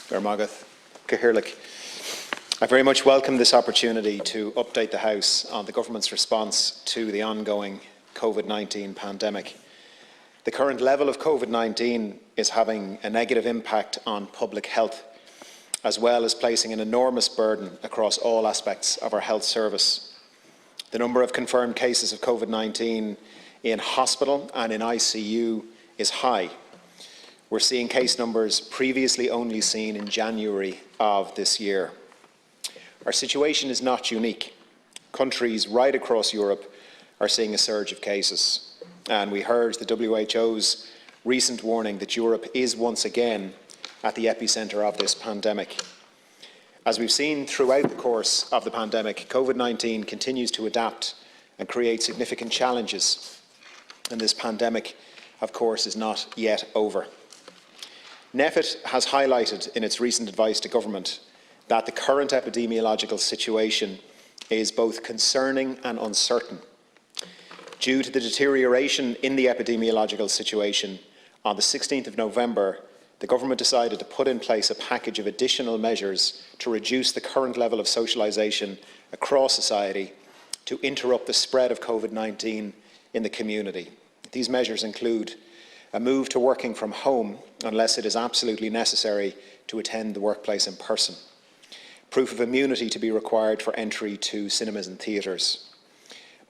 Garmagath, Cahirlik. I very much welcome this opportunity to update the House on the Government's response to the ongoing COVID-19 pandemic. The current level of COVID-19 is having a negative impact on public health, as well as placing an enormous burden across all aspects of our health service. The number of confirmed cases of COVID-19 in hospital and in ICU is high. We're seeing case numbers previously only seen in January of this year. Our situation is not unique. Countries right across Europe are seeing a surge of cases, and we heard the WHO's recent warning that Europe is once again at the epicentre of this pandemic. As we've seen throughout the course of the pandemic, COVID-19 continues to adapt and create significant challenges, and this pandemic, of course, is not yet over. NPHET has highlighted in its recent advice to Government that the current epidemiological situation is both concerning and uncertain. Due to the deterioration in the epidemiological situation, on the 16th of November, the Government decided to put in place a package of additional measures to reduce the current level of socialisation across society to interrupt the spread of COVID-19 in the community. These measures include a move to working from home unless it is absolutely necessary to attend the workplace in person, proof of immunity to be required for entry to cinemas and theatres,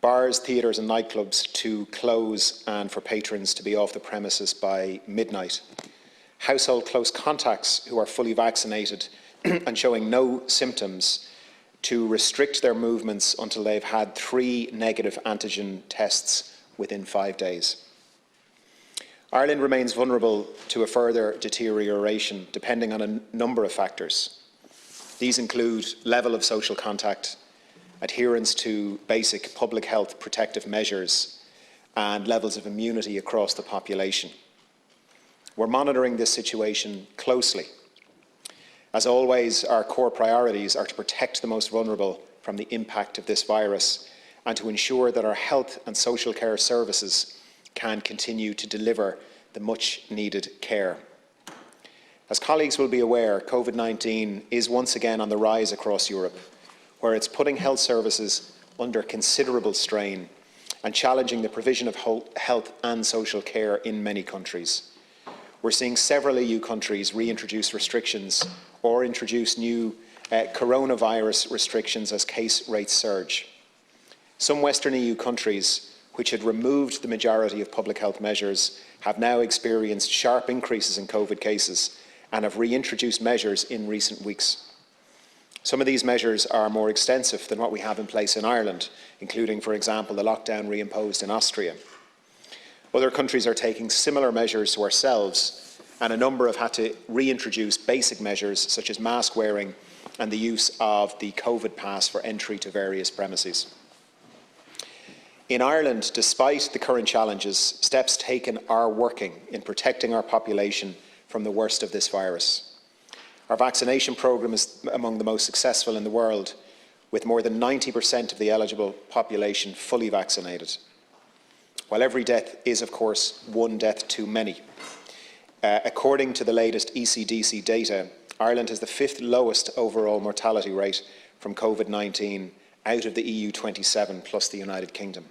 bars, theatres and nightclubs to close and for patrons to be off the premises by midnight, household close contacts who are fully vaccinated and showing no symptoms to restrict their movements until they've had 3 negative antigen tests within 5 days. Ireland remains vulnerable to a further deterioration depending on a number of factors. These include level of social contact, adherence to basic public health protective measures, and levels of immunity across the population. We're monitoring this situation closely. As always, our core priorities are to protect the most vulnerable from the impact of this virus and to ensure that our health and social care services can continue to deliver the much-needed care. As colleagues will be aware, COVID-19 is once again on the rise across Europe, where it's putting health services under considerable strain and challenging the provision of health and social care in many countries. We're seeing several EU countries reintroduce restrictions or introduce new coronavirus restrictions as case rates surge. Some Western EU countries, which had removed the majority of public health measures, have now experienced sharp increases in COVID cases and have reintroduced measures in recent weeks. Some of these measures are more extensive than what we have in place in Ireland, including, for example, the lockdown reimposed in Austria. Other countries are taking similar measures to ourselves, and a number have had to reintroduce basic measures such as mask wearing and the use of the COVID pass for entry to various premises. In Ireland, despite the current challenges, steps taken are working in protecting our population from the worst of this virus. Our vaccination programme is among the most successful in the world, with more than 90% of the eligible population fully vaccinated. While every death is, of course, one death too many, according to the latest ECDC data, Ireland has the 5th lowest overall mortality rate from COVID-19 out of the EU 27 plus the United Kingdom.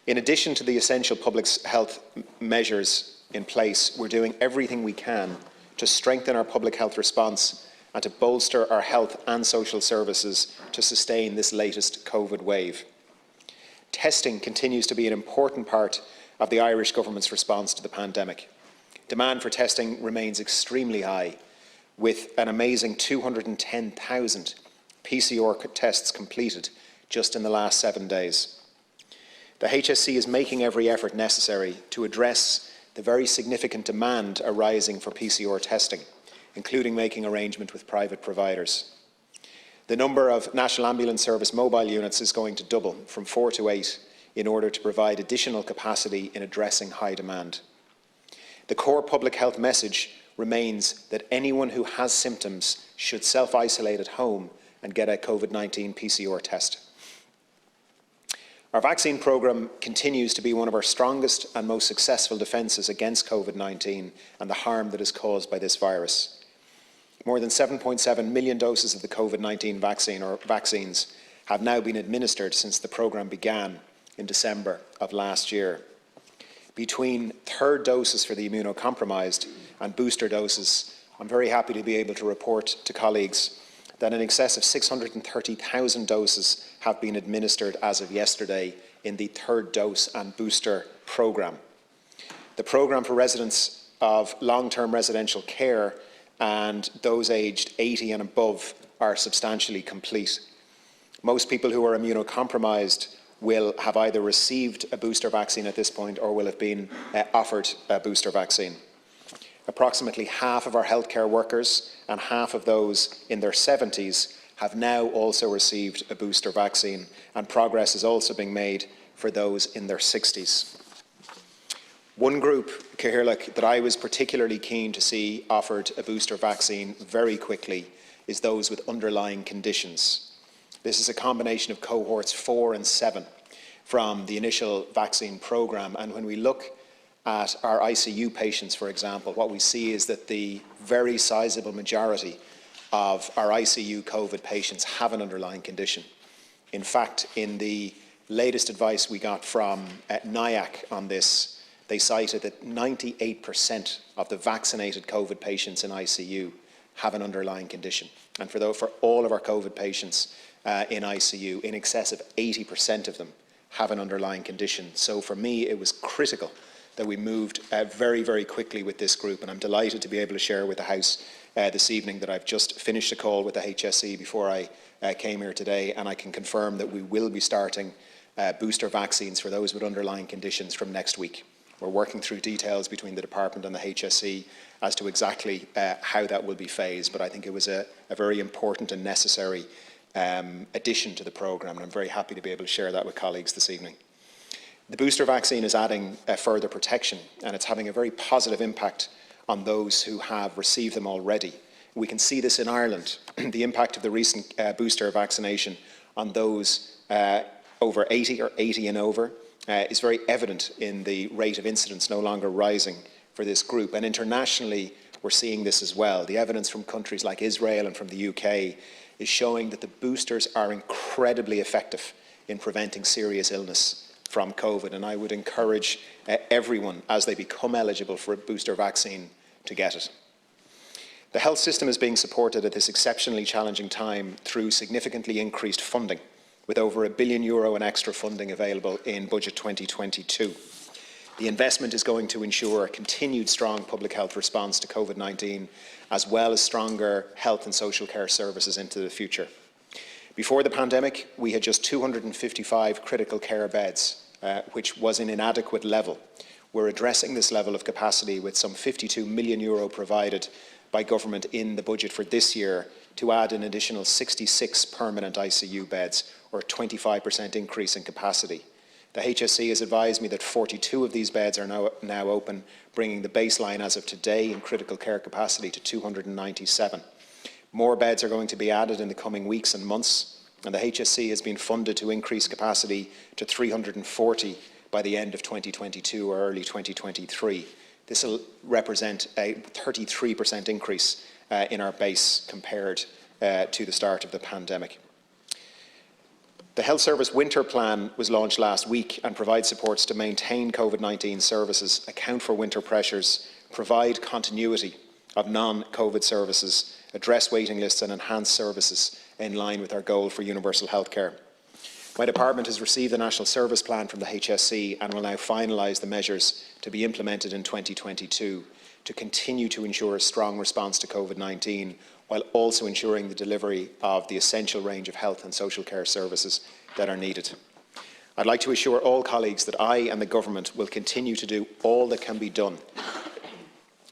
In addition to the essential public health measures in place, we're doing everything we can to strengthen our public health response and to bolster our health and social services to sustain this latest COVID wave. Testing continues to be an important part of the Irish Government's response to the pandemic. Demand for testing remains extremely high, with an amazing 210,000 PCR tests completed just in the last 7 days. The HSE is making every effort necessary to address the very significant demand arising for PCR testing, including making arrangement with private providers. The number of National Ambulance Service mobile units is going to double from 4 to 8 in order to provide additional capacity in addressing high demand. The core public health message remains that anyone who has symptoms should self-isolate at home and get a COVID-19 PCR test. Our vaccine programme continues to be one of our strongest and most successful defences against COVID-19 and the harm that is caused by this virus. More than 7.7 million doses of the COVID-19 vaccine or vaccines have now been administered since the programme began in December of last year. Between third doses for the immunocompromised and booster doses, I'm very happy to be able to report to colleagues that in excess of 630,000 doses have been administered as of yesterday in the third dose and booster programme. The programme for residents of long-term residential care and those aged 80 and above are substantially complete. Most people who are immunocompromised will have either received a booster vaccine at this point or will have been offered a booster vaccine. Approximately half of our healthcare workers and half of those in their 70s have now also received a booster vaccine, and progress is also being made for those in their 60s. One group, Cathaoirleach, that I was particularly keen to see offered a booster vaccine very quickly is those with underlying conditions. This is a combination of cohorts 4 and 7 from the initial vaccine programme, and when we look at our ICU patients, for example, what we see is that the very sizable majority of our ICU COVID patients have an underlying condition. In fact, in the latest advice we got from NIAC on this, they cited that 98% of the vaccinated COVID patients in ICU have an underlying condition. And for all of our COVID patients in ICU, in excess of 80% of them have an underlying condition. So for me, it was critical that we moved very, very quickly with this group, and I'm delighted to be able to share with the House this evening that I've just finished a call with the HSE before I came here today, and I can confirm that we will be starting booster vaccines for those with underlying conditions from next week. We're working through details between the Department and the HSE as to exactly how that will be phased, but I think it was a very important and necessary addition to the programme, and I'm very happy to be able to share that with colleagues this evening. The booster vaccine is adding further protection, and it's having a very positive impact on those who have received them already. We can see this in Ireland. The impact of the recent booster vaccination on those over 80 or 80 and over is very evident in the rate of incidence no longer rising for this group. And internationally, we're seeing this as well. The evidence from countries like Israel and from the UK is showing that the boosters are incredibly effective in preventing serious illness from COVID. And I would encourage everyone, as they become eligible for a booster vaccine, to get it. The health system is being supported at this exceptionally challenging time through significantly increased funding, with over €1 billion in extra funding available in Budget 2022. The investment is going to ensure a continued strong public health response to COVID-19, as well as stronger health and social care services into the future. Before the pandemic, we had just 255 critical care beds, which was an inadequate level. We're addressing this level of capacity with some €52 million provided by government in the budget for this year to add an additional 66 permanent ICU beds, or a 25% increase in capacity. The HSE has advised me that 42 of these beds are now open, bringing the baseline as of today in critical care capacity to 297. More beds are going to be added in the coming weeks and months, and the HSE has been funded to increase capacity to 340 by the end of 2022 or early 2023. This will represent a 33% increase in our base compared to the start of the pandemic. The Health Service Winter Plan was launched last week and provides supports to maintain COVID-19 services, account for winter pressures, provide continuity of non-COVID services, address waiting lists and enhance services in line with our goal for universal healthcare. My department has received the National Service Plan from the HSE and will now finalise the measures to be implemented in 2022 to continue to ensure a strong response to COVID-19, while also ensuring the delivery of the essential range of health and social care services that are needed. I'd like to assure all colleagues that I and the Government will continue to do all that can be done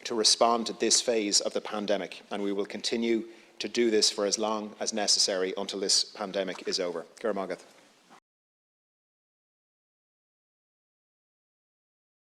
to respond to this phase of the pandemic, and we will continue to do this for as long as necessary until this pandemic is over. Garamagat.